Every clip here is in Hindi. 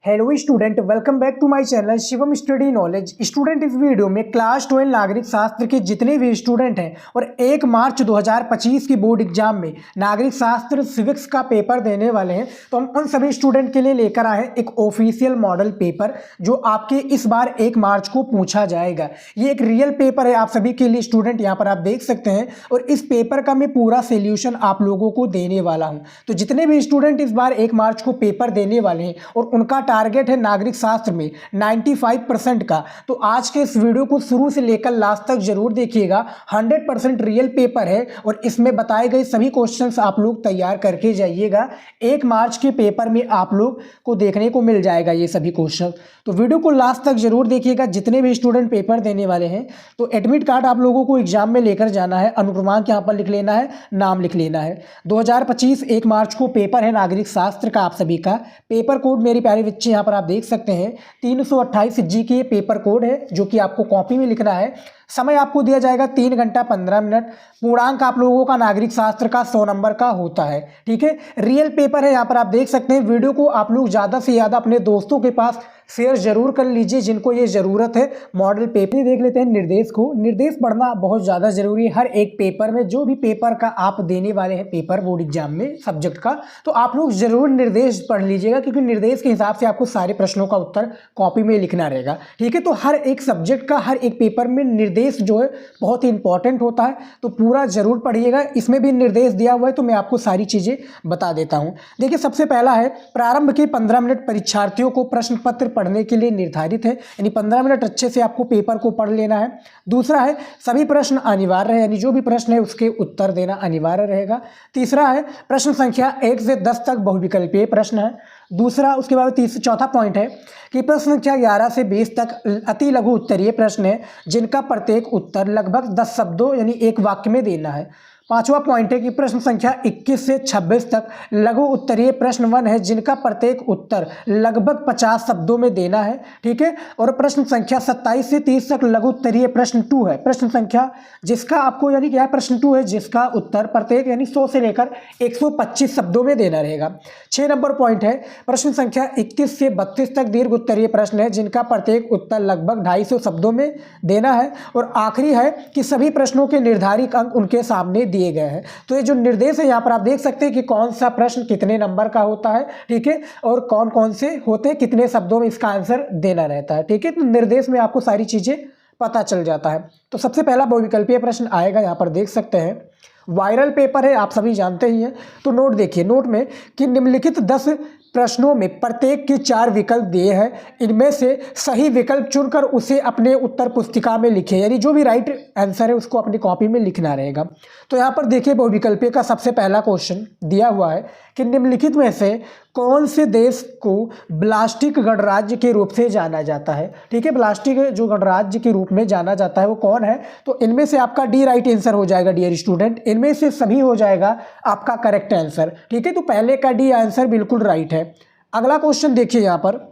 Hello student, welcome back to my channel Shivam study knowledge. Student, इस वीडियो में क्लास 12 नागरिक शास्त्र के जितने भी स्टूडेंट हैं और 1 मार्च 2025 की बोर्ड एग्जाम में नागरिक शास्त्र सिविक्स का पेपर देने वाले हैं, तो हम उन सभी स्टूडेंट के लिए लेकर आए हैं एक ऑफिशियल मॉडल पेपर जो आपके इस बार 1 मार्च को पूछा जाएगा। ये एक रियल पेपर है आप सभी के लिए स्टूडेंट, यहाँ पर आप देख सकते हैं। और इस पेपर का मैं पूरा सोल्यूशन आप लोगों को देने वाला हूँ। तो जितने भी स्टूडेंट इस बार 1 मार्च को पेपर देने वाले हैं और उनका टारगेट है नागरिक शास्त्र में 95% का, तो आज के इस वीडियो को शुरू से लेकर लास्ट तक जरूर देखिएगा। 100% रियल पेपर है और इसमें बताए गए सभी क्वेश्चंस आप लोग तैयार करके जाइएगा। 1 मार्च के पेपर में आप लोग को देखने को मिल जाएगा ये सभी क्वेश्चन, तो वीडियो को लास्ट तक जरूर देखिएगा। जितने भी स्टूडेंट पेपर देने वाले हैं तो एडमिट कार्ड आप लोगों को एग्जाम में लेकर जाना है, अनुक्रमांक यहाँ पर लिख लेना है, नाम लिख लेना है। 2025 1 मार्च को पेपर है नागरिक शास्त्र का आप सभी का। पेपर कोड मेरे प्यारे बच्चे यहाँ पर आप देख सकते हैं 328 जी के पेपर कोड है जो कि आपको कॉपी में लिखना है। समय आपको दिया जाएगा 3 घंटा 15 मिनट। पूर्णांक आप लोगों का नागरिक शास्त्र का 100 नंबर का होता है, ठीक है। रियल पेपर है, यहाँ पर आप देख सकते हैं। वीडियो को आप लोग ज़्यादा से ज़्यादा अपने दोस्तों के पास शेयर जरूर कर लीजिए जिनको ये ज़रूरत है। मॉडल पेपर देख लेते हैं निर्देश को। निर्देश पढ़ना बहुत ज़्यादा जरूरी है। हर एक पेपर में जो भी पेपर का आप देने वाले हैं पेपर बोर्ड एग्जाम में सब्जेक्ट का, तो आप लोग जरूर निर्देश पढ़ लीजिएगा, क्योंकि निर्देश के हिसाब से आपको सारे प्रश्नों का उत्तर कॉपी में लिखना रहेगा, ठीक है। तो हर एक सब्जेक्ट का हर एक पेपर में निर्देश जो है बहुत ही इंपॉर्टेंट होता है, तो पूरा जरूर पढ़िएगा। इसमें भी निर्देश दिया हुआ है तो मैं आपको सारी चीज़ें बता देता हूँ। देखिए, सबसे पहला है प्रारंभ के 15 मिनट परीक्षार्थियों को प्रश्न पत्र पढ़ने के लिए निर्धारित है, यानी 15 मिनट अच्छे से आपको पेपर को पढ़ लेना है। दूसरा है सभी प्रश्न अनिवार्य है, यानी जो भी प्रश्न है उसके उत्तर देना अनिवार्य रहेगा। तीसरा है प्रश्न संख्या 1 से 10 तक बहुविकल्पीय प्रश्न है। दूसरा, उसके बाद चौथा पॉइंट है कि प्रश्न संख्या 11 से 20 तक अति लघु उत्तरीय प्रश्न है जिनका प्रत्येक उत्तर लगभग 10 शब्दों यानी एक वाक्य में देना है। पांचवा पॉइंट है कि प्रश्न संख्या 21 से 26 तक लघु उत्तरीय प्रश्न 1 है जिनका प्रत्येक उत्तर लगभग 50 शब्दों में देना है, ठीक है। और प्रश्न संख्या 27 से 30 तक लघु उत्तरीय प्रश्न 2 है। प्रश्न संख्या जिसका आपको यानी क्या है, प्रश्न 2 है जिसका उत्तर प्रत्येक यानी 100 से लेकर 125 शब्दों में देना रहेगा। 6 नंबर पॉइंट है प्रश्न संख्या 21 से 32 तक दीर्घ उत्तरीय प्रश्न है जिनका प्रत्येक उत्तर लगभग 250 शब्दों में देना है। और आखिरी है कि सभी प्रश्नों के निर्धारित अंक उनके सामने दिए गए हैं। तो ये जो निर्देश है यहाँ पर आप देख सकते हैं कि कौन सा प्रश्न कितने नंबर का होता है, ठीक है, और कौन कौन से होते हैं, कितने शब्दों में इसका आंसर देना रहता है, ठीक है। तो निर्देश में आपको सारी चीजें पता चल जाता है। तो सबसे पहला बहुविकल्पीय प्रश्न आएगा, यहाँ पर देख सकते हैं। वायरल पेपर है, आप सभी जानते ही हैं। तो नोट देखिए, नोट में कि निम्नलिखित 10 प्रश्नों में प्रत्येक के 4 विकल्प दिए हैं, इनमें से सही विकल्प चुनकर उसे अपने उत्तर पुस्तिका में लिखें, यानी जो भी राइट आंसर है उसको अपनी कॉपी में लिखना रहेगा। तो यहाँ पर देखिए बहुविकल्पीय का सबसे पहला क्वेश्चन दिया हुआ है कि निम्नलिखित में से कौन से देश को ब्लास्टिक गणराज्य के रूप से जाना जाता है, ठीक है। ब्लास्टिक जो गणराज्य के रूप में जाना जाता है वो कौन है, तो इनमें से आपका डी राइट आंसर हो जाएगा डियर स्टूडेंट। इनमें से सभी हो जाएगा आपका करेक्ट आंसर, ठीक है। तो पहले का डी आंसर बिल्कुल राइट है। अगला क्वेश्चन देखिए, यहाँ पर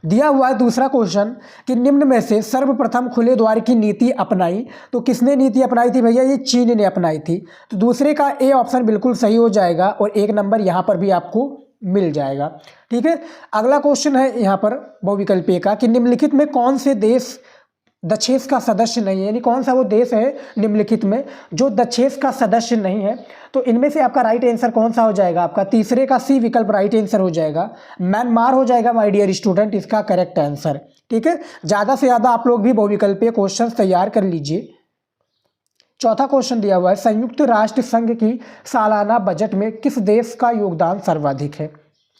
दिया हुआ है दूसरा क्वेश्चन कि निम्न में से सर्वप्रथम खुले द्वार की नीति अपनाई, तो किसने नीति अपनाई थी भैया, ये चीन ने अपनाई थी। तो दूसरे का ए ऑप्शन बिल्कुल सही हो जाएगा और 1 नंबर यहाँ पर भी आपको मिल जाएगा, ठीक है। अगला क्वेश्चन है यहाँ पर बहुविकल्पीय का कि निम्नलिखित में कौन से देश दक्षेस का सदस्य नहीं है, यानी कौन सा वो देश है निम्नलिखित में जो दक्षेस का सदस्य नहीं है। तो इनमें से आपका राइट आंसर कौन सा हो जाएगा, आपका तीसरे का सी विकल्प राइट आंसर हो जाएगा। म्यांमार हो जाएगा माय डियर स्टूडेंट इसका करेक्ट आंसर, ठीक है। ज़्यादा से ज़्यादा आप लोग भी बहुविकल्पीय क्वेश्चन तैयार कर लीजिए। चौथा क्वेश्चन दिया हुआ है संयुक्त राष्ट्र संघ की सालाना बजट में किस देश का योगदान सर्वाधिक है,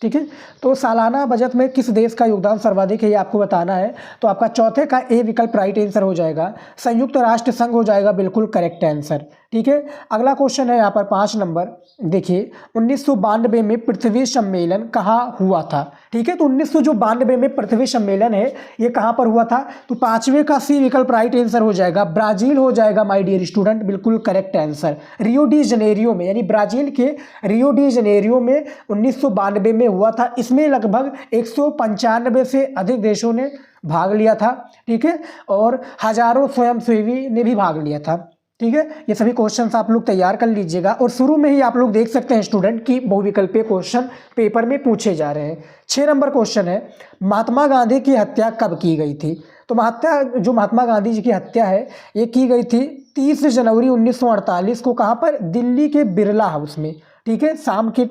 ठीक है। तो सालाना बजट में किस देश का योगदान सर्वाधिक है ये आपको बताना है। तो आपका चौथे का ए विकल्प राइट आंसर हो जाएगा, संयुक्त राष्ट्र संघ हो जाएगा बिल्कुल करेक्ट आंसर, ठीक है। अगला क्वेश्चन है यहाँ पर 5 नंबर, देखिए 1992 में पृथ्वी सम्मेलन कहाँ हुआ था, ठीक है। तो 1992 में पृथ्वी सम्मेलन है ये कहाँ पर हुआ था, तो 5वें का सी विकल्प राइट आंसर हो जाएगा, ब्राजील हो जाएगा माय डियर स्टूडेंट बिल्कुल correct answer. Rio de Janeiro में, यानी ब्राजील के रियो डी जनेरियो में 1992 में हुआ था। इसमें लगभग 195 से अधिक देशों ने भाग लिया था, ठीक है, और हजारों स्वयंसेवी ने भी भाग लिया था। ठीक है, ये सभी क्वेश्चंस आप लोग तैयार कर लीजिएगा। और शुरू में ही आप लोग देख सकते हैं स्टूडेंट की बहुविकल्पीय क्वेश्चन पेपर में पूछे जा रहे हैं। 6 नंबर क्वेश्चन है, महात्मा गांधी की हत्या कब की गई थी? तो महात्मा गांधी जी की हत्या है ये की गई थी 30 जनवरी 1948 को। कहाँ पर? दिल्ली के बिरला हाउस में। ठीक है, शाम के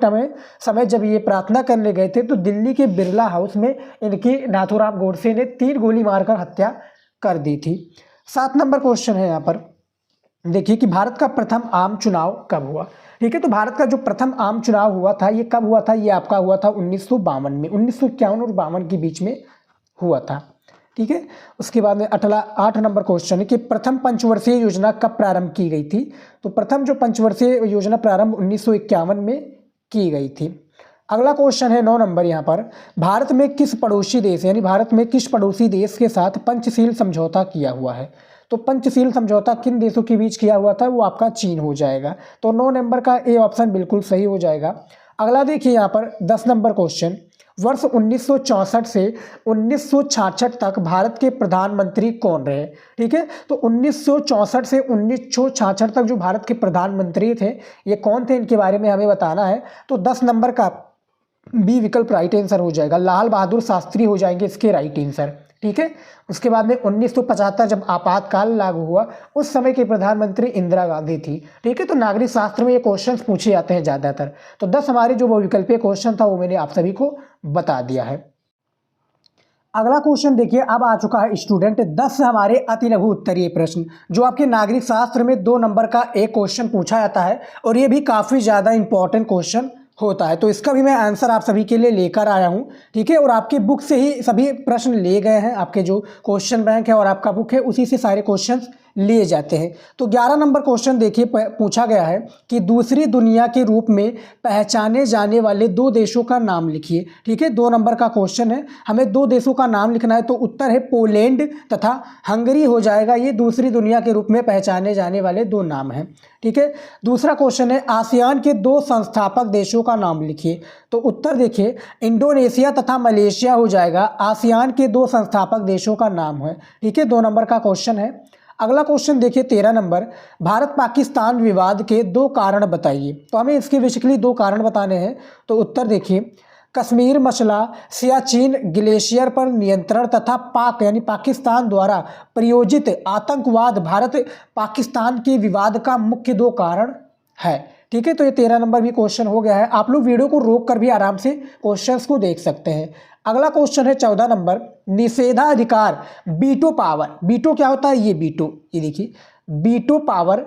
समय जब ये प्रार्थना करने गए थे तो दिल्ली के बिरला हाउस में इनकी नाथूराम गोडसे ने 3 गोली मारकर हत्या कर दी थी। 7 नंबर क्वेश्चन है यहाँ पर, देखिए कि भारत का प्रथम आम चुनाव कब हुआ? ठीक है, तो भारत का जो प्रथम आम चुनाव हुआ था ये कब हुआ था? ये आपका हुआ था 1952 में, 1951 और 52 के बीच में हुआ था। ठीक है, उसके बाद में 8 नंबर क्वेश्चन है कि प्रथम पंचवर्षीय योजना कब प्रारंभ की गई थी? तो प्रथम जो पंचवर्षीय योजना प्रारंभ 1951 में की गई थी। अगला क्वेश्चन है 9 नंबर यहाँ पर, भारत में किस पड़ोसी देश यानी भारत में किस पड़ोसी देश के साथ पंचशील समझौता किया हुआ है? तो पंचशील समझौता किन देशों के बीच किया हुआ था? वो आपका चीन हो जाएगा। तो 9 नंबर का ए ऑप्शन बिल्कुल सही हो जाएगा। अगला देखिए यहाँ पर 10 नंबर क्वेश्चन, वर्ष 1964 से 1966 तक भारत के प्रधानमंत्री कौन रहे? ठीक है, तो 1964 से 1966 तक जो भारत के प्रधानमंत्री थे ये कौन थे, इनके बारे में हमें बताना है। तो 10 नंबर का बी विकल्प राइट आंसर हो जाएगा, लाल बहादुर शास्त्री हो जाएंगे इसके राइट आंसर। ठीक है, उसके बाद में 1975 जब आपातकाल लागू हुआ उस समय के प्रधानमंत्री इंदिरा गांधी थी। ठीक है, तो नागरिक शास्त्र में ये क्वेश्चंस पूछे जाते हैं ज़्यादातर। तो 10 हमारे जो बहुविकल्पीय क्वेश्चन था वो मैंने आप सभी को बता दिया है। अगला क्वेश्चन देखिए, अब आ चुका है स्टूडेंट 10 हमारे अति लघु उत्तरीय प्रश्न, जो आपके नागरिक शास्त्र में 2 नंबर का एक क्वेश्चन पूछा जाता है और ये भी काफ़ी ज़्यादा इंपॉर्टेंट क्वेश्चन होता है। तो इसका भी मैं आंसर आप सभी के लिए लेकर आया हूँ। ठीक है, और आपके बुक से ही सभी प्रश्न ले गए हैं, आपके जो क्वेश्चन बैंक है और आपका बुक है उसी से सारे क्वेश्चंस लिए जाते हैं। तो 11 नंबर क्वेश्चन देखिए, पूछा गया है कि दूसरी दुनिया के रूप में पहचाने जाने वाले 2 देशों का नाम लिखिए। ठीक है, 2 नंबर का क्वेश्चन है, हमें 2 देशों का नाम लिखना है। तो उत्तर है पोलैंड तथा हंगरी हो जाएगा। ये दूसरी दुनिया के रूप में पहचाने जाने वाले 2 नाम हैं। ठीक है, दूसरा क्वेश्चन है आसियान के 2 संस्थापक देशों का नाम लिखिए। तो उत्तर देखिए इंडोनेशिया तथा मलेशिया हो जाएगा। आसियान के 2 संस्थापक देशों का नाम है। ठीक है, 2 नंबर का क्वेश्चन है। अगला क्वेश्चन देखिए 13 नंबर, भारत पाकिस्तान विवाद के 2 कारण बताइए। तो हमें इसके बेसिकली 2 कारण बताने हैं। तो उत्तर देखिए कश्मीर मसला, सियाचिन ग्लेशियर पर नियंत्रण तथा पाक यानी पाकिस्तान द्वारा प्रायोजित आतंकवाद भारत पाकिस्तान के विवाद का मुख्य 2 कारण है। ठीक है, तो ये 13 नंबर भी क्वेश्चन हो गया है। आप लोग वीडियो को रोक कर भी आराम से क्वेश्चंस को देख सकते हैं। अगला क्वेश्चन है 14 नंबर, निषेधाधिकार बीटो पावर। बीटो क्या होता है? ये बीटो, ये देखिए बीटो पावर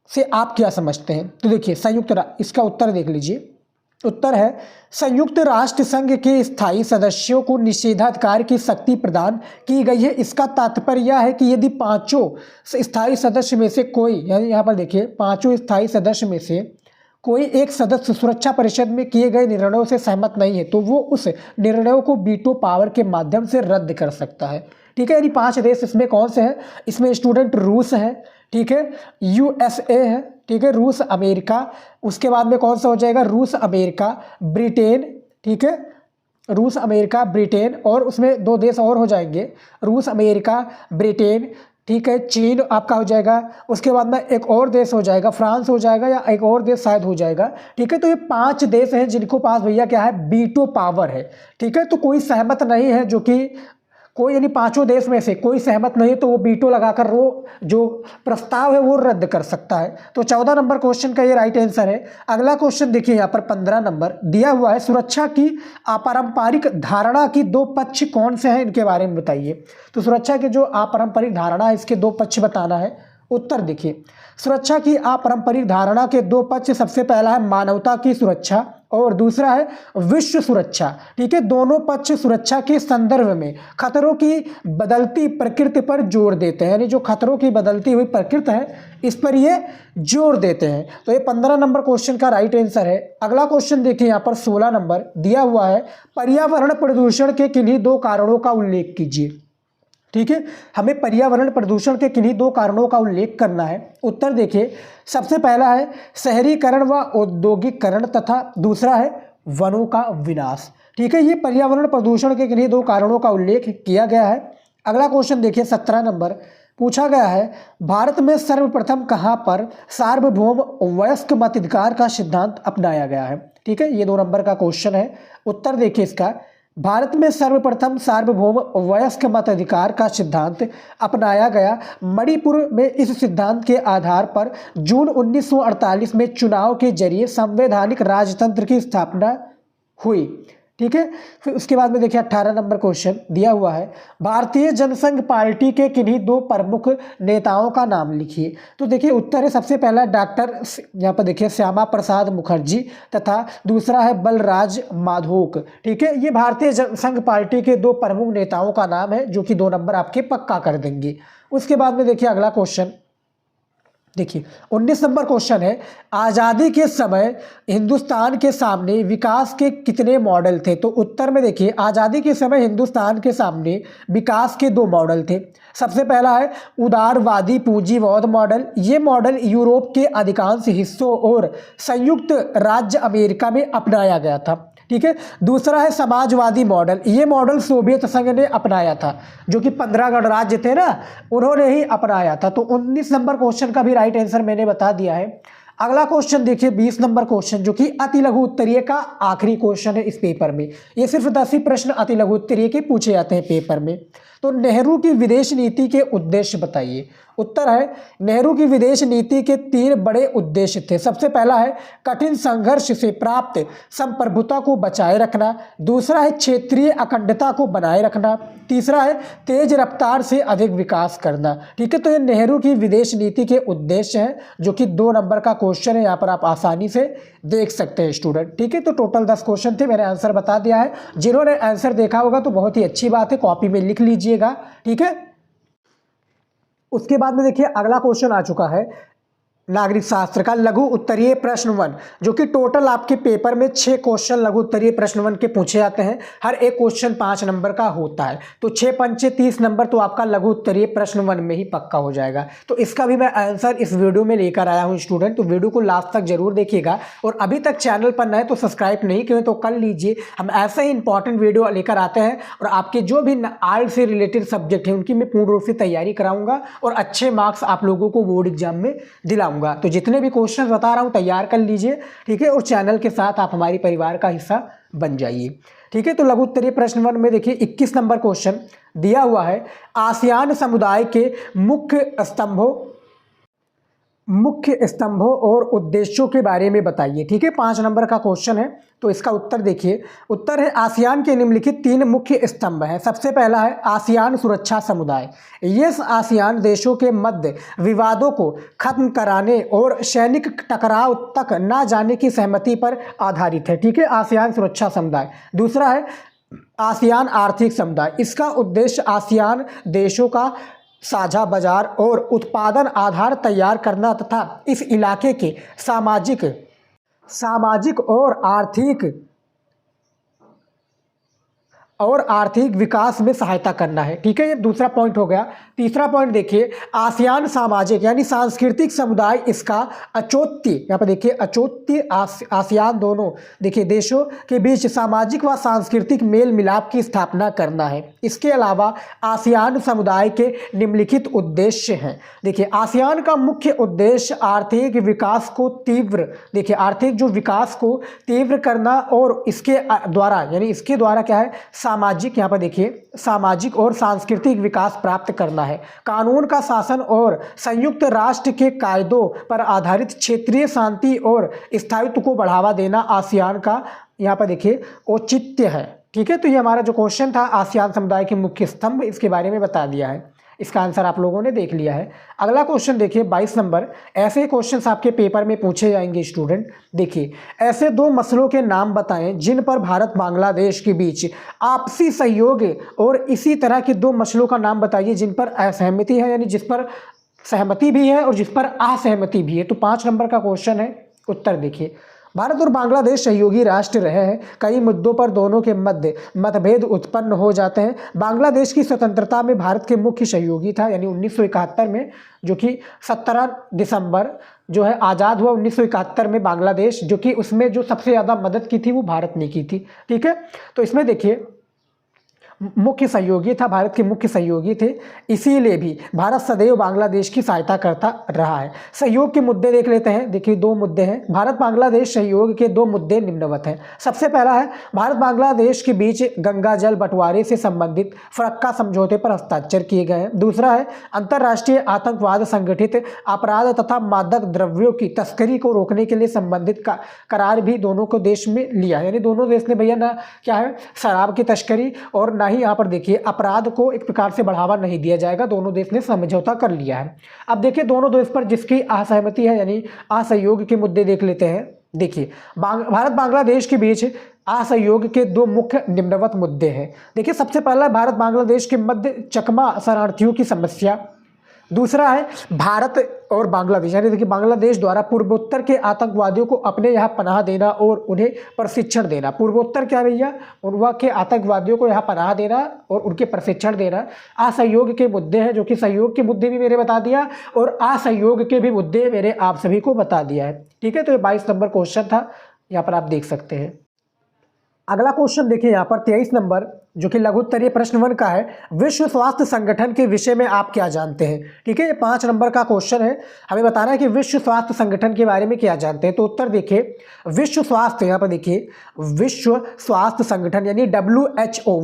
से आप क्या समझते हैं? तो देखिए इसका उत्तर देख लीजिए। उत्तर है संयुक्त राष्ट्र संघ के स्थायी सदस्यों को निषेधाधिकार की शक्ति प्रदान की गई है। इसका तात्पर्य यह है कि यदि 5 स्थायी सदस्य में से कोई, यानी यहाँ पर देखिए 5 स्थायी सदस्य में से कोई एक सदस्य सुरक्षा परिषद में किए गए निर्णयों से सहमत नहीं है तो वो उस निर्णयों को वीटो पावर के माध्यम से रद्द कर सकता है। ठीक है, यानी 5 देश इसमें कौन से हैं? इसमें स्टूडेंट रूस है, ठीक है, यूएसए है, ठीक है, रूस अमेरिका, उसके बाद में कौन सा हो जाएगा? रूस अमेरिका ब्रिटेन, ठीक है, रूस अमेरिका ब्रिटेन, और उसमें 2 देश और हो जाएंगे, रूस अमेरिका ब्रिटेन, ठीक है, चीन आपका हो जाएगा, उसके बाद में एक और देश हो जाएगा फ्रांस हो जाएगा, या एक और देश शायद हो जाएगा। ठीक है, तो ये 5 देश हैं जिनको पास भैया क्या है? वीटो पावर है। ठीक है, तो कोई सहमत नहीं है, जो कि कोई यानी 5 देश में से कोई सहमत नहीं है तो वो वीटो लगाकर वो जो प्रस्ताव है वो रद्द कर सकता है। तो 14 नंबर क्वेश्चन का ये राइट आंसर है। अगला क्वेश्चन देखिए यहाँ पर 15 नंबर दिया हुआ है, सुरक्षा की अपारंपरिक धारणा की 2 पक्ष कौन से हैं, इनके बारे में बताइए। तो सुरक्षा के जो अपारंपरिक धारणा है इसके 2 पक्ष बताना है। उत्तर देखिए सुरक्षा की अपारंपरिक धारणा के 2 पक्ष, सबसे पहला है मानवता की सुरक्षा और दूसरा है विश्व सुरक्षा। ठीक है, दोनों पक्ष सुरक्षा के संदर्भ में खतरों की बदलती प्रकृति पर जोर देते हैं, यानी जो खतरों की बदलती हुई प्रकृति है इस पर ये जोर देते हैं। तो ये 15 नंबर क्वेश्चन का राइट आंसर है। अगला क्वेश्चन देखिए यहाँ पर 16 नंबर दिया हुआ है, पर्यावरण प्रदूषण के किन्हीं 2 कारणों का उल्लेख कीजिए। ठीक है, हमें पर्यावरण प्रदूषण के किन्हीं 2 कारणों का उल्लेख करना है। उत्तर देखिए सबसे पहला है शहरीकरण व औद्योगिकरण तथा दूसरा है वनों का विनाश। ठीक है, ये पर्यावरण प्रदूषण के किन्हीं 2 कारणों का उल्लेख किया गया है। अगला क्वेश्चन देखिए 17 नंबर पूछा गया है भारत में सर्वप्रथम कहाँ पर सार्वभौम वयस्क मताधिकार का सिद्धांत अपनाया गया है। ठीक है, ये 2 नंबर का क्वेश्चन है। उत्तर देखिए इसका, भारत में सर्वप्रथम सार्वभौम वयस्क मताधिकार का सिद्धांत अपनाया गया मणिपुर में। इस सिद्धांत के आधार पर जून 1948 में चुनाव के जरिए संवैधानिक राजतंत्र की स्थापना हुई। ठीक है, फिर उसके बाद में देखिए 18 नंबर क्वेश्चन दिया हुआ है, भारतीय जनसंघ पार्टी के किन्हीं 2 प्रमुख नेताओं का नाम लिखिए। तो देखिए उत्तर है सबसे पहला डॉक्टर, यहाँ पर देखिए श्यामा प्रसाद मुखर्जी, तथा दूसरा है बलराज माधोक। ठीक है, ये भारतीय जनसंघ पार्टी के 2 प्रमुख नेताओं का नाम है, जो कि 2 नंबर आपके पक्का कर देंगे। उसके बाद में देखिए अगला क्वेश्चन, देखिए 19 नंबर क्वेश्चन है, आज़ादी के समय हिंदुस्तान के सामने विकास के कितने मॉडल थे। तो उत्तर में देखिए आज़ादी के समय हिंदुस्तान के सामने विकास के 2 मॉडल थे। सबसे पहला है उदारवादी पूंजीवाद मॉडल। ये मॉडल यूरोप के अधिकांश हिस्सों और संयुक्त राज्य अमेरिका में अपनाया गया था। ठीक है, दूसरा है समाजवादी मॉडल। ये मॉडल सोवियत संघ ने अपनाया था, जो कि 15 गणराज्य थे ना, उन्होंने ही अपनाया था। तो 19 नंबर क्वेश्चन का भी राइट आंसर मैंने बता दिया है। अगला क्वेश्चन देखिए 20 नंबर क्वेश्चन, जो कि अति लघु उत्तरीय का आखिरी क्वेश्चन है इस पेपर में। ये सिर्फ 10 ही प्रश्न अति लघु उत्तरीय के पूछे जाते हैं पेपर में। तो नेहरू की विदेश नीति के उद्देश्य बताइए। उत्तर है नेहरू की विदेश नीति के 3 बड़े उद्देश्य थे। सबसे पहला है कठिन संघर्ष से प्राप्त संप्रभुता को बचाए रखना, दूसरा है क्षेत्रीय अखंडता को बनाए रखना, तीसरा है तेज रफ्तार से अधिक विकास करना। ठीक है, तो ये नेहरू की विदेश नीति के उद्देश्य हैं, जो कि 2 नंबर का क्वेश्चन है, यहाँ पर आप आसानी से देख सकते हैं स्टूडेंट। ठीक है, तो टोटल 10 क्वेश्चन थे, मैंने आंसर बता दिया है। जिन्होंने आंसर देखा होगा तो बहुत ही अच्छी बात है, कॉपी में लिख लीजिएगा। ठीक है, उसके बाद में देखिए अगला क्वेश्चन आ चुका है नागरिक शास्त्र का लघु उत्तरीय प्रश्न 1, जो कि टोटल आपके पेपर में 6 क्वेश्चन लघु उत्तरीय प्रश्न 1 के पूछे जाते हैं। हर एक क्वेश्चन 5 नंबर का होता है, तो 6 पंचे 30 नंबर तो आपका लघु उत्तरीय प्रश्न 1 में ही पक्का हो जाएगा। तो इसका भी मैं आंसर इस वीडियो में लेकर आया हूं स्टूडेंट, तो वीडियो को लास्ट तक जरूर देखिएगा। और अभी तक चैनल पर नए तो सब्सक्राइब नहीं किए तो कर लीजिए। हम ऐसे ही इंपॉर्टेंट वीडियो लेकर आते हैं, और आपके जो भी आर्ट से रिलेटेड सब्जेक्ट हैं उनकी मैं पूर्ण रूप से तैयारी कराऊंगा, और अच्छे मार्क्स आप लोगों को बोर्ड एग्जाम में दिलाऊंगा। तो जितने भी क्वेश्चन बता रहा हूं तैयार कर लीजिए। ठीक है, और चैनल के साथ आप हमारी परिवार का हिस्सा बन जाइए। ठीक है, तो लघु उत्तरीय प्रश्न 1 में देखिए 21 नंबर क्वेश्चन दिया हुआ है, आसियान समुदाय के मुख्य स्तंभों और उद्देश्यों के बारे में बताइए। ठीक है, 5 नंबर का क्वेश्चन है, तो इसका उत्तर देखिए। उत्तर है आसियान के निम्नलिखित 3 मुख्य स्तंभ हैं। सबसे पहला है आसियान सुरक्षा समुदाय। ये आसियान देशों के मध्य विवादों को खत्म कराने और सैनिक टकराव तक न जाने की सहमति पर आधारित है। ठीक है, आसियान सुरक्षा समुदाय। दूसरा है आसियान आर्थिक समुदाय। इसका उद्देश्य आसियान देशों का साझा बाजार और उत्पादन आधार तैयार करना तथा इस इलाके के सामाजिक और आर्थिक विकास में सहायता करना है। ठीक है, ये दूसरा पॉइंट हो गया। तीसरा पॉइंट देखिए आसियान सामाजिक यानी सांस्कृतिक समुदाय, इसका अचोत्य, यहाँ पर देखिए अचोत्य आसियान दोनों देखिए देशों के बीच सामाजिक व सांस्कृतिक मेल मिलाप की स्थापना करना है। इसके अलावा आसियान समुदाय के निम्नलिखित उद्देश्य हैं। देखिए आसियान का मुख्य उद्देश्य आर्थिक विकास को आर्थिक जो विकास को तीव्र करना, और इसके द्वारा क्या है सामाजिक, यहाँ पर देखिए सामाजिक और सांस्कृतिक विकास प्राप्त करना है। कानून का शासन और संयुक्त राष्ट्र के कायदों पर आधारित क्षेत्रीय शांति और स्थायित्व को बढ़ावा देना आसियान का यहाँ पर देखिए औचित्य है। ठीक है, तो ये हमारा जो क्वेश्चन था आसियान समुदाय के मुख्य स्तंभ, इसके बारे में बता दिया है। इसका आंसर आप लोगों ने देख लिया है। अगला क्वेश्चन देखिए 22 नंबर। ऐसे क्वेश्चंस आपके पेपर में पूछे जाएंगे स्टूडेंट। देखिए ऐसे 2 मसलों के नाम बताएं जिन पर भारत बांग्लादेश के बीच आपसी सहयोग, और इसी तरह के 2 मसलों का नाम बताइए जिन पर असहमति है, यानी जिस पर सहमति भी है और जिस पर असहमति भी है। तो 5 नंबर का क्वेश्चन है। उत्तर देखिए भारत और बांग्लादेश सहयोगी राष्ट्र रहे हैं। कई मुद्दों पर दोनों के मध्य मतभेद उत्पन्न हो जाते हैं। बांग्लादेश की स्वतंत्रता में भारत के मुख्य सहयोगी था, यानी 1971 में, जो कि 17 दिसंबर जो है आज़ाद हुआ 1971 में बांग्लादेश, जो कि उसमें जो सबसे ज़्यादा मदद की थी वो भारत ने की थी। ठीक है, तो इसमें देखिए मुख्य सहयोगी था, भारत के मुख्य सहयोगी थे, इसीलिए भी भारत सदैव बांग्लादेश की सहायता करता रहा है। सहयोग के मुद्दे देख लेते हैं। देखिए 2 मुद्दे हैं। भारत बांग्लादेश सहयोग के 2 मुद्दे निम्नवत हैं। सबसे पहला है भारत बांग्लादेश के बीच गंगा जल बंटवारे से संबंधित फरक्का समझौते पर हस्ताक्षर किए गए हैं। दूसरा है अंतर्राष्ट्रीय आतंकवाद, संगठित अपराध तथा मादक द्रव्यों की तस्करी को रोकने के लिए संबंधित करार भी दोनों को देश में लिया है। यानी दोनों देश ने भैया ना क्या है, शराब की तस्करी और ना ही यहाँ पर देखिए अपराध को एक प्रकार से बढ़ावा नहीं दिया जाएगा। दोनों देश ने समझौता कर लिया है। अब देखिए दोनों देश पर जिसकी असहमति है यानी असहयोग के मुद्दे देख लेते हैं। देखिए भारत बांग्लादेश के बीच असहयोग के 2 मुख्य निम्नवत मुद्दे हैं। देखिए सबसे पहला भारत बांग्लादेश के मध्य चकमा शरणार्थियों की समस्या। दूसरा है भारत और बांग्लादेश यानी देखिए बांग्लादेश द्वारा पूर्वोत्तर के आतंकवादियों को अपने यहाँ पनाह देना और उन्हें प्रशिक्षण देना। पूर्वोत्तर क्या भैया, वहाँ के आतंकवादियों को यहाँ पनाह देना और उनके प्रशिक्षण देना असहयोग के मुद्दे हैं, जो कि सहयोग के मुद्दे भी मैंने बता दिया और असहयोग के भी मुद्दे मैंने आप सभी को बता दिया है। ठीक है, तो ये 22 नंबर क्वेश्चन था, यहाँ पर आप देख सकते हैं। अगला क्वेश्चन देखिए यहाँ पर 23 नंबर, जो कि लघु उत्तरीय प्रश्न 1 का है। विश्व स्वास्थ्य संगठन के विषय में आप क्या जानते हैं? ठीक है, ये 5 नंबर का क्वेश्चन है। हमें बताना है कि विश्व स्वास्थ्य संगठन के बारे में क्या जानते हैं। तो उत्तर देखिए विश्व स्वास्थ्य, यहाँ पर देखिए विश्व स्वास्थ्य संगठन यानी WHO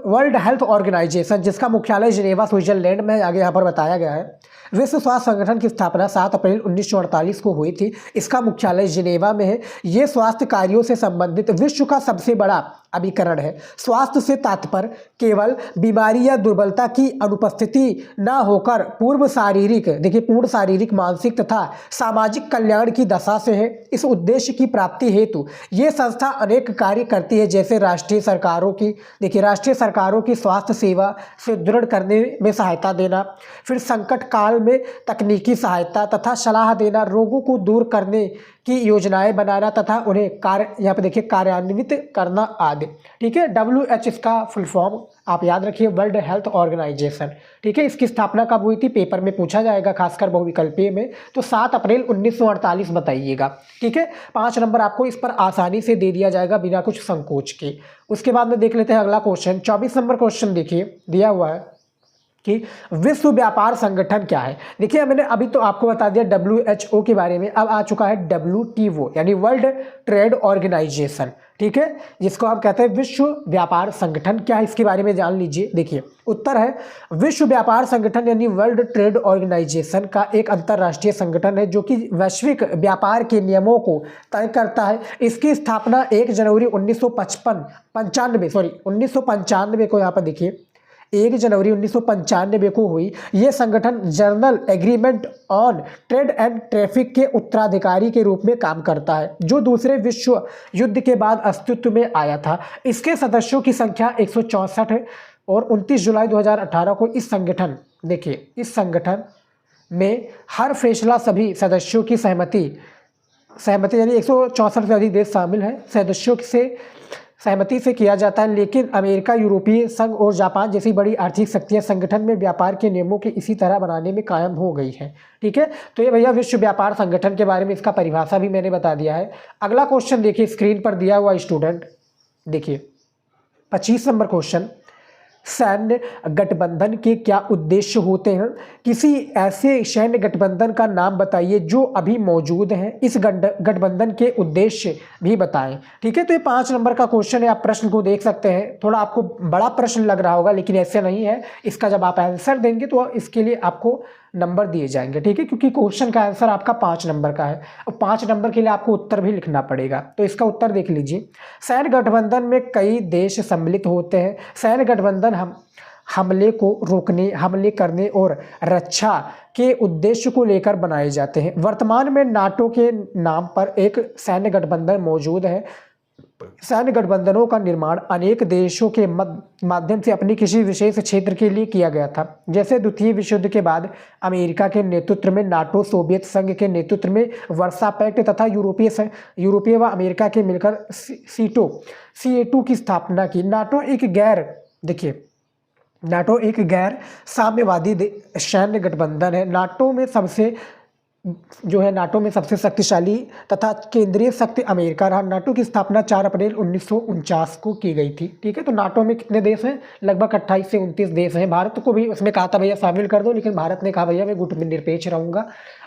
वर्ल्ड हेल्थ ऑर्गेनाइजेशन, जिसका मुख्यालय जिनेवा स्विट्जरलैंड में आगे यहाँ पर बताया गया है। विश्व स्वास्थ्य संगठन की स्थापना 7 अप्रैल 1948 को हुई थी। इसका मुख्यालय जिनेवा में है। ये स्वास्थ्य कार्यों से संबंधित विश्व का सबसे बड़ा अभिकरण है। स्वास्थ्य से तात्पर्य केवल बीमारी या दुर्बलता की अनुपस्थिति न होकर पूर्ण शारीरिक, मानसिक तथा सामाजिक कल्याण की दशा से है। इस उद्देश्य की प्राप्ति हेतु ये संस्था अनेक कार्य करती है, जैसे राष्ट्रीय सरकारों की स्वास्थ्य सेवा सुदृढ़ करने में सहायता देना, फिर संकट काल में तकनीकी सहायता तथा सलाह देना, रोगों को दूर करने की योजनाएं बनाना तथा उन्हें कार्यान्वित करना आदि। ठीक है, WHO इसका फुल फॉर्म आप याद रखिए, वर्ल्ड हेल्थ ऑर्गेनाइजेशन। ठीक है, इसकी स्थापना कब हुई थी, पेपर में पूछा जाएगा, खासकर बहुविकल्पीय में। तो 7 अप्रैल 1948 बताइएगा। ठीक है, 5 नंबर आपको इस पर आसानी से दे दिया जाएगा बिना कुछ संकोच के। उसके बाद में देख लेते हैं अगला क्वेश्चन। 24 नंबर क्वेश्चन देखिए, दिया हुआ है कि विश्व व्यापार संगठन क्या है। देखिए मैंने अभी तो आपको बता दिया WHO के बारे में, अब आ चुका है WTO यानी वर्ल्ड ट्रेड ऑर्गेनाइजेशन। ठीक है, जिसको हम कहते हैं विश्व व्यापार संगठन। क्या है इसके बारे में जान लीजिए। देखिए उत्तर है विश्व व्यापार संगठन यानी वर्ल्ड ट्रेड ऑर्गेनाइजेशन का एक अंतर्राष्ट्रीय संगठन है, जो कि वैश्विक व्यापार के नियमों को तय करता है। इसकी स्थापना 1 जनवरी 1995 को, यहाँ पर देखिए 1 जनवरी 1995 को हुई। ये संगठन general agreement on trade and traffic के उत्तराधिकारी के रूप में काम करता है, जो दूसरे विश्व युद्ध के बाद अस्तित्व में आया था। इसके सदस्यों की संख्या 164 है और 29 जुलाई 2018 को इस संगठन में हर फैसला सभी सदस्यों की सहमति यानी 164 से अधिक देश शामिल हैं, सदस्यों से सहमति से किया जाता है। लेकिन अमेरिका, यूरोपीय संघ और जापान जैसी बड़ी आर्थिक शक्तियां संगठन में व्यापार के नियमों के इसी तरह बनाने में कायम हो गई हैं। ठीक है, तो ये भैया विश्व व्यापार संगठन के बारे में इसका परिभाषा भी मैंने बता दिया है। अगला क्वेश्चन देखिए स्क्रीन पर दिया हुआ स्टूडेंट, देखिए 25 नंबर क्वेश्चन। सैन्य गठबंधन के क्या उद्देश्य होते हैं? किसी ऐसे सैन्य गठबंधन का नाम बताइए जो अभी मौजूद है। इस गठबंधन के उद्देश्य भी बताएं। ठीक है, तो ये 5 नंबर का क्वेश्चन है। आप प्रश्न को देख सकते हैं, थोड़ा आपको बड़ा प्रश्न लग रहा होगा, लेकिन ऐसे नहीं है। इसका जब आप आंसर देंगे तो इसके लिए आपको नंबर दिए जाएंगे। ठीक है, क्योंकि क्वेश्चन का आंसर आपका 5 नंबर का है और 5 नंबर के लिए आपको उत्तर भी लिखना पड़ेगा। तो इसका उत्तर देख लीजिए। सैन्य गठबंधन में कई देश सम्मिलित होते हैं। सैन्य गठबंधन हमले को रोकने, हमले करने और रक्षा के उद्देश्य को लेकर बनाए जाते हैं। वर्तमान में नाटो के नाम पर एक सैन्य गठबंधन मौजूद है। सैन्य गठबंधनों का निर्माण अनेक देशों के माध्यम से अपनी किसी विशेष क्षेत्र के लिए किया गया था। जैसे द्वितीय विश्व युद्ध के बाद अमेरिका के नेतृत्व में नाटो, सोवियत संघ के नेतृत्व में वर्सा पैक्ट तथा यूरोपीय व अमेरिका के मिलकर CATO की स्थापना की। नाटो एक गैर साम्यवादी सैन्य गठबंधन है। नाटो में सबसे जो है नाटो में सबसे शक्तिशाली तथा केंद्रीय शक्ति अमेरिका रहा। नाटो की स्थापना 4 अप्रैल 1949 को की गई थी। ठीक है, तो नाटो में कितने देश हैं? लगभग 28 से 29 देश हैं। भारत को भी उसमें कहा था भैया शामिल कर दो, लेकिन भारत ने कहा भैया मैं गुट में निरपेक्ष रहूँगा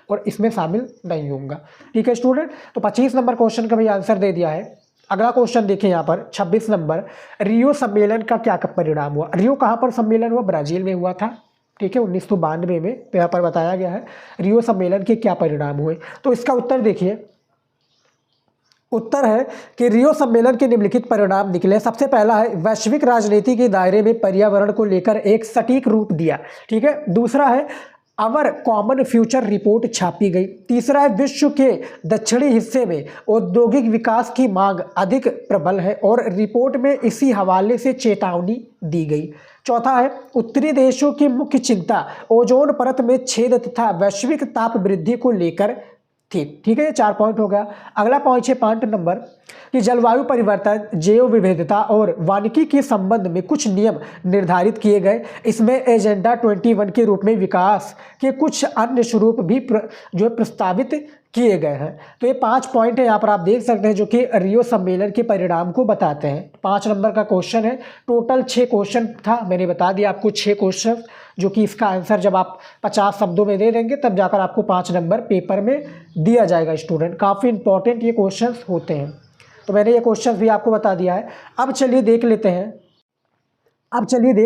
और इसमें शामिल नहीं होऊंगा। ठीक है स्टूडेंट, तो 25 नंबर क्वेश्चन का भी आंसर दे दिया है। अगला क्वेश्चन देखिए यहाँ पर 26 नंबर, रियो सम्मेलन का क्या परिणाम हुआ? रियो कहाँ पर सम्मेलन हुआ? ब्राजील में हुआ था। ठीक है, 1992 में यहाँ पर बताया गया है रियो सम्मेलन के क्या परिणाम हुए। तो इसका उत्तर देखिए, उत्तर है कि रियो सम्मेलन के निम्नलिखित परिणाम निकले। सबसे पहला है वैश्विक राजनीति के दायरे में पर्यावरण को लेकर एक सटीक रूप दिया। ठीक है, दूसरा है अवर कॉमन फ्यूचर रिपोर्ट छापी गई। तीसरा है विश्व के दक्षिणी हिस्से में औद्योगिक विकास की मांग अधिक प्रबल है और रिपोर्ट में इसी हवाले से चेतावनी दी गई। चौथा है उत्तरी देशों की मुख्य चिंता ओजोन परत में छेद तथा वैश्विक ताप वृद्धि को लेकर थी। ठीक है, ये 4 पॉइंट हो गया। अगला पॉइंट है पॉइंट नंबर कि जलवायु परिवर्तन, जैव विविधता और वानिकी के संबंध में कुछ नियम निर्धारित किए गए। इसमें एजेंडा 21 के रूप में विकास के कुछ अन्य स्वरूप भी जो प्रस्तावित किए गए हैं। तो ये 5 पॉइंट है यहाँ पर आप देख सकते हैं जो कि रियो सम्मेलन के परिणाम को बताते हैं। 5 नंबर का क्वेश्चन है। टोटल 6 क्वेश्चन था, मैंने बता दिया आपको 6 क्वेश्चन, जो कि इसका आंसर जब आप 50 शब्दों में दे देंगे तब जाकर आपको 5 नंबर पेपर में दिया जाएगा। स्टूडेंट काफ़ी इंपॉर्टेंट ये क्वेश्चन होते हैं, तो मैंने ये क्वेश्चन भी आपको बता दिया है। अब चलिए देख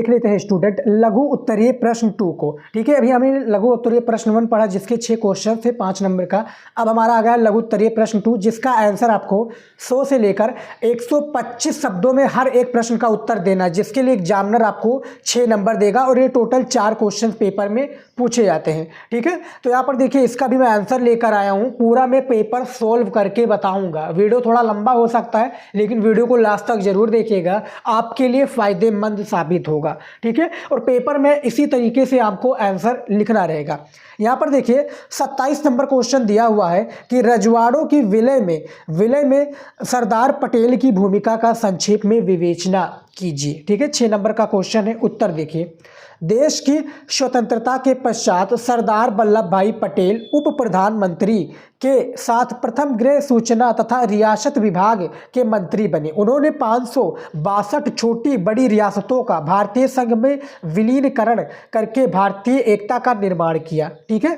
लेते हैं स्टूडेंट लघु उत्तरीय प्रश्न 2 को। ठीक है, अभी हमने लघु उत्तरीय प्रश्न 1 पढ़ा जिसके 6 क्वेश्चन थे 5 नंबर का। अब हमारा आ गया लघु उत्तरीय प्रश्न 2 जिसका आंसर आपको 100 से लेकर 125 शब्दों में हर एक प्रश्न का उत्तर देना है, जिसके लिए एग्जामिनर आपको 6 नंबर देगा और ये टोटल 4 क्वेश्चन पेपर में पूछे जाते हैं। ठीक है, तो यहाँ पर देखिए इसका भी मैं आंसर लेकर आया हूँ, पूरा मैं पेपर सोल्व करके बताऊँगा। वीडियो थोड़ा लंबा हो सकता है लेकिन वीडियो को लास्ट तक जरूर देखिएगा, आपके लिए फ़ायदेमंद साबित होगा। ठीक है, और पेपर में इसी तरीके से आपको आंसर लिखना रहेगा। यहाँ पर देखिए 27 नंबर क्वेश्चन दिया हुआ है कि रजवाड़ों की विलय में सरदार पटेल की भूमिका का संक्षेप में विवेचना कीजिए। ठीक है, 6 नंबर का क्वेश्चन है। उत्तर देखिए, देश की स्वतंत्रता के पश्चात सरदार वल्लभ भाई पटेल उप प्रधानमंत्री के साथ प्रथम गृह सूचना तथा रियासत विभाग के मंत्री बने। उन्होंने 562 छोटी बड़ी रियासतों का भारतीय संघ में विलीनीकरण करके भारतीय एकता का निर्माण किया। ठीक है,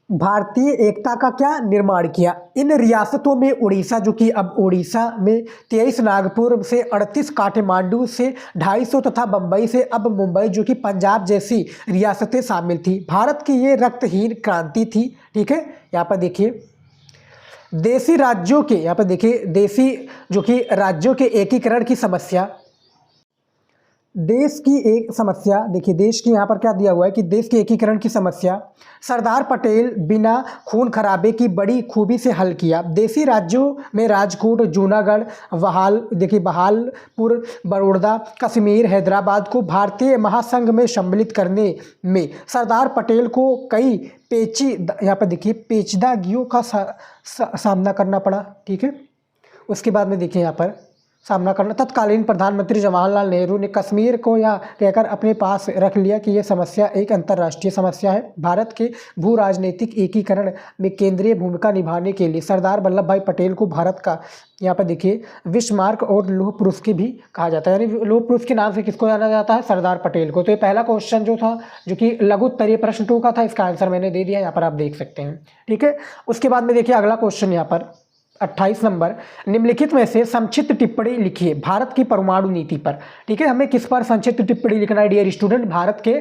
भारतीय एकता का क्या निर्माण किया। इन रियासतों में उड़ीसा, जो कि अब उड़ीसा में 23, नागपुर से 38, काठमांडू से 250 तथा बम्बई से अब मुंबई जो कि पंजाब जैसी रियासतें शामिल थी। भारत की ये रक्तहीन क्रांति थी। ठीक है, यहाँ पर देखिए देशी राज्यों के, यहाँ पर देखिए देशी जो कि राज्यों के एकीकरण की समस्या, देश की एक समस्या, देखिए देश की यहाँ पर क्या दिया हुआ है कि देश के एकीकरण की समस्या सरदार पटेल बिना खून खराबे की बड़ी खूबी से हल किया। देशी राज्यों में राजकोट, जूनागढ़, बहालपुर, बड़ौदा, कश्मीर, हैदराबाद को भारतीय महासंघ में सम्मिलित करने में सरदार पटेल को कई यहाँ पर देखिए पेचीदगियों का सामना करना पड़ा। ठीक है, उसके बाद में देखिए यहाँ पर सामना करना, तत्कालीन प्रधानमंत्री जवाहरलाल नेहरू ने कश्मीर को यह कहकर अपने पास रख लिया कि यह समस्या एक अंतर्राष्ट्रीय समस्या है। भारत के भू राजनीतिक एकीकरण में केंद्रीय भूमिका निभाने के लिए सरदार वल्लभ भाई पटेल को भारत का, यहाँ पर देखिए विस्मार्क और लौह पुरुष की भी कहा जाता है, यानी लौह पुरुष के नाम से किसको जाना जाता है? सरदार पटेल को। तो ये पहला क्वेश्चन जो था जो कि लघु उत्तरीय प्रश्न 2 का था, इसका आंसर मैंने दे दिया, यहाँ पर आप देख सकते हैं। ठीक है, उसके बाद में देखिए अगला क्वेश्चन यहाँ पर 28 नंबर, निम्नलिखित में से संक्षिप्त टिप्पणी लिखिए भारत की परमाणु नीति पर। ठीक है, हमें किस पर संक्षिप्त टिप्पणी लिखना है डियर स्टूडेंट? भारत के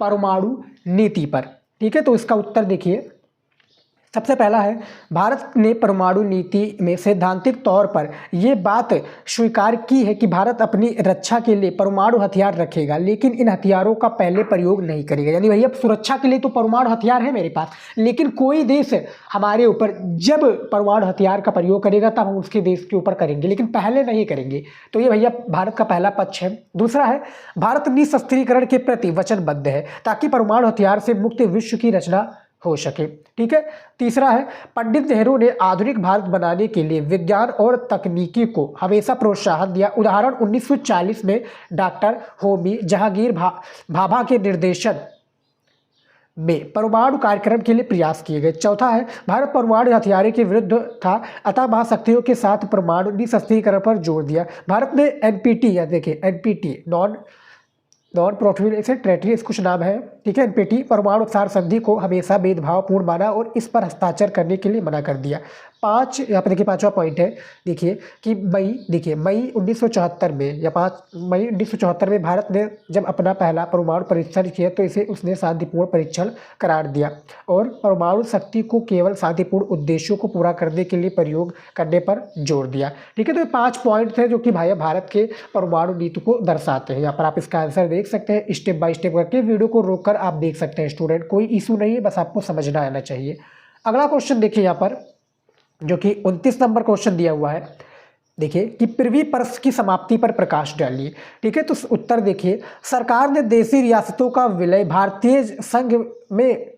परमाणु नीति पर। ठीक है, तो इसका उत्तर देखिए, सबसे पहला है भारत ने परमाणु नीति में सैद्धांतिक तौर पर यह बात स्वीकार की है कि भारत अपनी रक्षा के लिए परमाणु हथियार रखेगा, लेकिन इन हथियारों का पहले प्रयोग नहीं करेगा। यानी भैया सुरक्षा के लिए तो परमाणु हथियार है मेरे पास, लेकिन कोई देश हमारे ऊपर जब परमाणु हथियार का प्रयोग करेगा तब हम उसके देश के ऊपर करेंगे, लेकिन पहले नहीं करेंगे। तो ये भैया भारत का पहला पक्ष है। दूसरा है भारत निशस्त्रीकरण के प्रति वचनबद्ध है ताकि परमाणु हथियार से मुक्त विश्व की रचना हो सके। ठीक है, तीसरा है पंडित नेहरू ने आधुनिक भारत बनाने के लिए विज्ञान और तकनीकी को हमेशा प्रोत्साहन दिया। उदाहरण 1940 में डॉक्टर होमी जहांगीर भाभा के निर्देशन में परमाणु कार्यक्रम के लिए प्रयास किए गए। चौथा है भारत परमाणु हथियार के विरुद्ध था, अतः महाशक्तियों के साथ परमाणु निशस्त्रीकरण पर जोर दिया। भारत ने एनपीटी, या देखिए एनपीटी नॉन प्रोलिफरेशन ट्रीटी कुछ नाम है, ठीक है, एनपीटी परमाणु उपसार संधि को हमेशा भेदभावपूर्ण माना और इस पर हस्ताक्षर करने के लिए मना कर दिया। यहाँ पर देखिए पांचवा पॉइंट है, देखिए कि मई 1974 में या 5 मई 1974 में भारत ने जब अपना पहला परमाणु परीक्षण किया तो इसे उसने शांतिपूर्ण परीक्षण करार दिया और परमाणु शक्ति को केवल शांतिपूर्ण उद्देश्यों को पूरा करने के लिए प्रयोग करने पर जोर दिया। ठीक है, तो ये 5 पॉइंट थे जो कि भाई भारत के परमाणु नीति को दर्शाते हैं। यहाँ पर आप इसका आंसर देख सकते हैं, स्टेप बाय स्टेप करके वीडियो को रोककर आप देख सकते हैं स्टूडेंट, कोई इशू नहीं है, बस आपको समझना आना चाहिए। अगला क्वेश्चन देखिए यहाँ पर, जो कि 29 नंबर क्वेश्चन दिया हुआ है। देखिए कि पृथ्वी पर्श की समाप्ति पर प्रकाश डालिए। ठीक है, तो उत्तर देखिए, सरकार ने देशी रियासतों का विलय भारतीय संघ में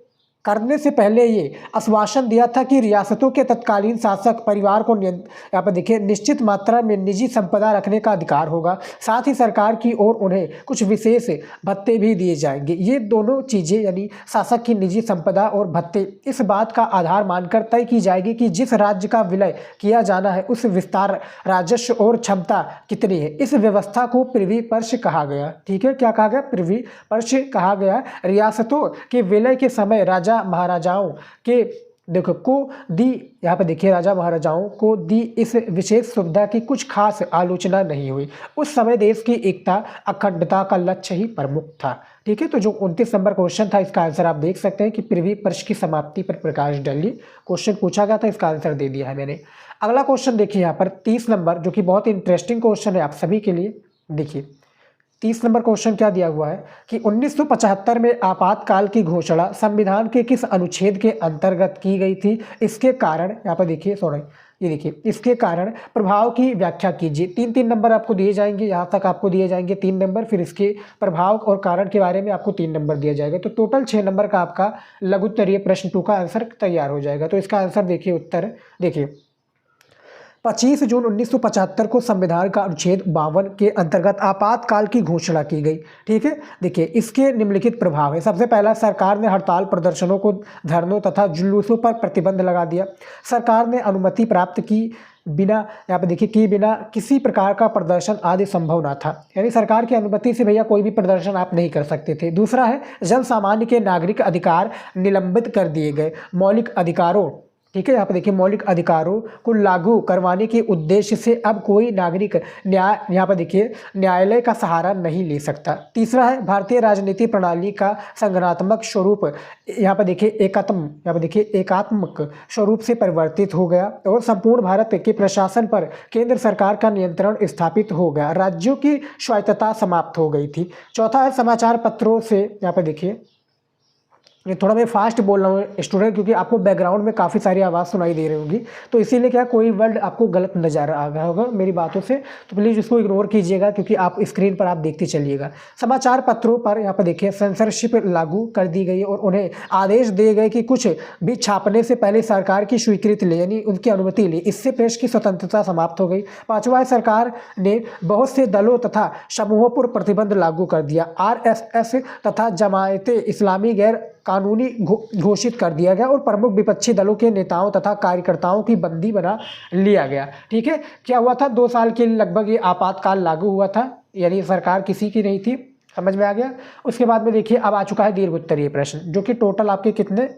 करने से पहले ये आश्वासन दिया था कि रियासतों के तत्कालीन शासक परिवार को यहाँ पर देखिए निश्चित मात्रा में निजी संपदा रखने का अधिकार होगा, साथ ही सरकार की ओर उन्हें कुछ विशेष भत्ते भी दिए जाएंगे। ये दोनों चीज़ें यानी शासक की निजी संपदा और भत्ते इस बात का आधार मानकर तय की जाएगी कि जिस राज्य का विलय किया जाना है उस विस्तार, राजस्व और क्षमता कितनी है। इस व्यवस्था को पृथ्वी पर्श कहा गया। ठीक है, क्या कहा गया? पृथ्वी पर्श कहा गया। रियासतों के विलय के समय राजा महाराजाओं के देखो को दी, यहाँ पे देखिए राजा महाराजाओं को दी इस विशेष सुविधा की कुछ खास आलोचना नहीं हुई। उस समय देश की एकता अखंडता का लक्ष्य ही प्रमुख था। ठीक है, तो जो 29 नंबर क्वेश्चन था इसका आंसर आप देख सकते हैं कि पृथ्वी पर्श की समाप्ति पर प्रकाश डालिए। क्वेश्चन पूछा गया था, इसका आंसर दे दिया है मैंने। अगला क्वेश्चन देखिए यहाँ पर 30 नंबर, जो कि बहुत इंटरेस्टिंग क्वेश्चन है आप सभी के लिए। देखिए 30 नंबर क्वेश्चन क्या दिया हुआ है कि 1975 में आपातकाल की घोषणा संविधान के किस अनुच्छेद के अंतर्गत की गई थी? इसके कारण, यहाँ पर देखिए ये देखिए, इसके कारण प्रभाव की व्याख्या कीजिए। 3 नंबर आपको दिए जाएंगे, यहाँ तक आपको दिए जाएंगे 3 नंबर, फिर इसके प्रभाव और कारण के बारे में आपको 3 नंबर दिया जाएगा। तो टोटल 6 नंबर का आपका लघु उत्तरीय प्रश्न 2 का आंसर तैयार हो जाएगा। तो इसका आंसर देखिए, उत्तर देखिए 25 जून 1975 को संविधान का अनुच्छेद 52 के अंतर्गत आपातकाल की घोषणा की गई। ठीक है, देखिए इसके निम्नलिखित प्रभाव है। सबसे पहला, सरकार ने हड़ताल प्रदर्शनों को, धरनों तथा जुलूसों पर प्रतिबंध लगा दिया। सरकार ने अनुमति प्राप्त की बिना, यहाँ पे देखिए कि बिना किसी प्रकार का प्रदर्शन आदि संभव ना था, यानी सरकार की अनुमति से भैया कोई भी प्रदर्शन आप नहीं कर सकते थे। दूसरा है, जन सामान्य के नागरिक अधिकार निलंबित कर दिए गए। मौलिक अधिकारों, ठीक है, यहाँ पे देखिए मौलिक अधिकारों को लागू करवाने के उद्देश्य से अब कोई नागरिक यहाँ पर देखिए न्यायालय का सहारा नहीं ले सकता। तीसरा है, भारतीय राजनीति प्रणाली का संगठनात्मक स्वरूप यहाँ पर देखिए एकात्मक स्वरूप से परिवर्तित हो गया और संपूर्ण भारत के प्रशासन पर केंद्र सरकार का नियंत्रण स्थापित हो गया। राज्यों की स्वायत्तता समाप्त हो गई थी। चौथा है, समाचार पत्रों से, यहाँ पर देखिए ये थोड़ा मैं फास्ट बोल रहा हूँ स्टूडेंट, क्योंकि आपको बैकग्राउंड में काफ़ी सारी आवाज़ सुनाई दे रही होगी, तो इसीलिए क्या कोई वर्ड आपको गलत नजर आ गया होगा मेरी बातों से, तो प्लीज़ इसको इग्नोर कीजिएगा, क्योंकि आप स्क्रीन पर आप देखते चलिएगा। समाचार पत्रों पर यहाँ पर देखिए सेंसरशिप लागू कर दी गई और उन्हें आदेश दिए गए कि कुछ भी छापने से पहले सरकार की स्वीकृति ले, यानी उनकी अनुमति ले। इससे प्रेस की स्वतंत्रता समाप्त हो गई। पाँचवा, सरकार ने बहुत से दलों तथा समूहों पर प्रतिबंध लागू कर दिया। RSS तथा जमायते इस्लामी गैर कानूनी घोषित कर दिया गया और प्रमुख विपक्षी दलों के नेताओं तथा कार्यकर्ताओं की बंदी बना लिया गया। ठीक है, क्या हुआ था, 2 साल के लगभग ये आपातकाल लागू हुआ था, यानी सरकार किसी की नहीं थी। समझ में आ गया। उसके बाद में देखिए अब आ चुका है दीर्घ उत्तरीय प्रश्न, जो कि टोटल आपके कितने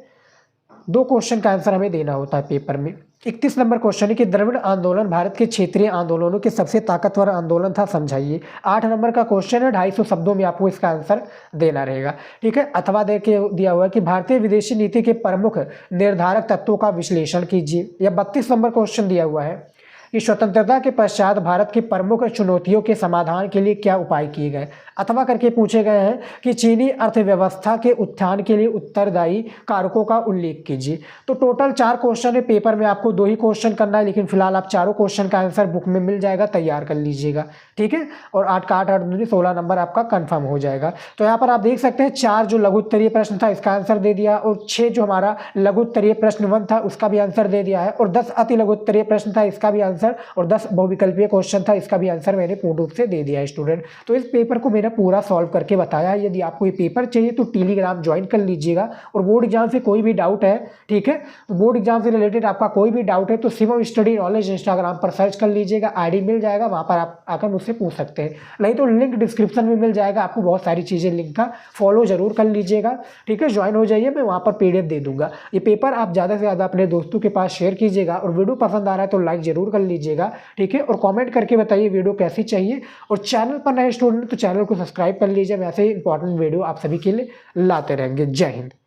2 क्वेश्चन का आंसर हमें देना होता है पेपर में। 31 नंबर क्वेश्चन है कि द्रविड़ आंदोलन भारत के क्षेत्रीय आंदोलनों के सबसे ताकतवर आंदोलन था, समझाइए। 8 नंबर का क्वेश्चन है, 250 शब्दों में आपको इसका आंसर देना रहेगा। ठीक है, अथवा दिया हुआ है कि भारतीय विदेशी नीति के प्रमुख निर्धारक तत्वों का विश्लेषण कीजिए। या 32 नंबर क्वेश्चन दिया हुआ है कि स्वतंत्रता के पश्चात भारत की प्रमुख चुनौतियों के समाधान के लिए क्या उपाय किए गए। अथवा करके पूछे गए हैं कि चीनी अर्थव्यवस्था के उत्थान के लिए उत्तरदायी कारकों का उल्लेख कीजिए। तो टोटल 4 क्वेश्चन है, पेपर में आपको 2 ही क्वेश्चन करना है, लेकिन फिलहाल आप चारों क्वेश्चन का आंसर बुक में मिल जाएगा, तैयार कर लीजिएगा। ठीक है, और 8 का 8 8 16 नंबर आपका कंफर्म हो जाएगा। तो यहाँ पर आप देख सकते हैं 4 जो लघु उत्तरीय प्रश्न था इसका आंसर दे दिया, और 6 जो हमारा लघु उत्तरीय प्रश्न 1 था उसका भी आंसर दे दिया है, और 10 अति लघु उत्तरीय प्रश्न था इसका भी आंसर आंसर, और 10 बहुविकल्पीय क्वेश्चन था, इसका भी आंसर मैंने पूर्ण रूप से दे दिया है स्टूडेंट। तो इस पेपर को मैंने पूरा सॉल्व करके बताया है। यदि आपको ये पेपर चाहिए तो टेलीग्राम ज्वाइन कर लीजिएगा। और बोर्ड एग्जाम से कोई भी डाउट है, ठीक है, तो बोर्ड एग्जाम से रिलेटेड आपका कोई भी डाउट है तो शिवम स्टडी नॉलेज इंस्टाग्राम पर सर्च कर लीजिएगा, आईडी मिल जाएगा, वहाँ पर आप आकर मुझसे पूछ सकते हैं। नहीं तो लिंक डिस्क्रिप्शन में मिल जाएगा, आपको बहुत सारी चीज़ें लिंक का फॉलो जरूर कर लीजिएगा, ठीक है, ज्वाइन हो जाइए, मैं वहाँ पर PDF दे दूंगा। ये पेपर आप ज़्यादा से ज़्यादा अपने दोस्तों के पास शेयर कीजिएगा, और वीडियो पसंद आ रहा है तो लाइक जरूर कर लीजिएगा, ठीक है, और कमेंट करके बताइए वीडियो कैसी चाहिए। और चैनल पर नए स्टूडेंट तो चैनल को सब्सक्राइब कर लीजिए, वैसे ही इंपॉर्टेंट वीडियो आप सभी के लिए लाते रहेंगे। जय हिंद।